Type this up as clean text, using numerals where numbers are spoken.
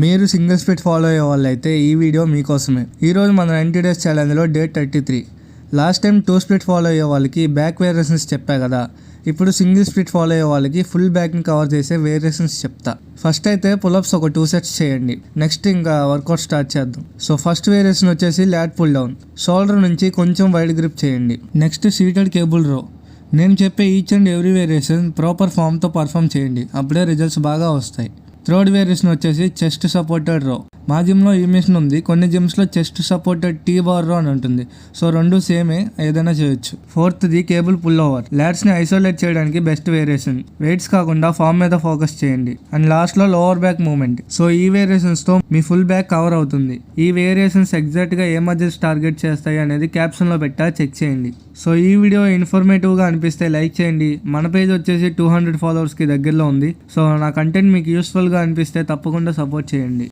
మీరు single split follow అయ్యే వాళ్ళైతే ఈ వీడియో మీకోసమే. ఈరోజు మన 90 డేస్ ఛాలెంజ్లో day 33. Last time 2 split follow అయ్యే వాళ్ళకి బ్యాక్ వేరియేషన్స్ చెప్పా కదా, ఇప్పుడు సింగిల్ స్ప్లిట్ ఫాలో అయ్యే వాళ్ళకి ఫుల్ బ్యాక్ని కవర్ చేసే వేరియేషన్స్ చెప్తా. ఫస్ట్ అయితే పుల్అప్స్ ఒక 2 సెట్స్ చేయండి. నెక్స్ట్ ఇంకా వర్కౌట్ స్టార్ట్ చేద్దాం. సో ఫస్ట్ వేరియేషన్ వచ్చేసి ల్యాట్ పుల్ డౌన్. షోల్డర్ నుంచి కొంచెం వైడ్ గ్రిప్ చేయండి. Next seated cable row. నేను చెప్పే each and every variation proper ఫామ్తో పర్ఫామ్ చేయండి, అప్పుడే రిజల్ట్స్ బాగా వస్తాయి. థర్డ్ వేరియేషన్ వచ్చేసి చెస్ట్ సపోర్టెడ్ రో. మా జిమ్లో ఈ మిషన్ ఉంది, కొన్ని జిమ్స్లో చెస్ట్ సపోర్టెడ్ టీ బార్ రో అని ఉంటుంది. సో రెండు సేమే, ఏదైనా చేయొచ్చు. ఫోర్త్ది కేబుల్ పుల్ ఓవర్. ల్యాట్స్ని ఐసోలేట్ చేయడానికి బెస్ట్ వేరియేషన్. వెయిట్స్ కాకుండా ఫామ్ మీద ఫోకస్ చేయండి. అండ్ లాస్ట్లో లోవర్ బ్యాక్ మూవ్మెంట్. సో ఈ వేరియేషన్స్తో మీ ఫుల్ బ్యాక్ కవర్ అవుతుంది. ఈ వేరియేషన్స్ ఎగ్జాక్ట్గా ఏ మజిల్స్ టార్గెట్ చేస్తాయి అనేది క్యాప్షన్లో పెట్టా, చెక్ చేయండి. సో ఈ వీడియో ఇన్ఫర్మేటివ్గా అనిపిస్తే లైక్ చేయండి. మన పేజ్ వచ్చేసి 200 ఫాలోవర్స్కి దగ్గరలో ఉంది. సో నా కంటెంట్ మీకు యూస్ఫుల్గా అనిపిస్తే తప్పకుండా సపోర్ట్ చేయండి.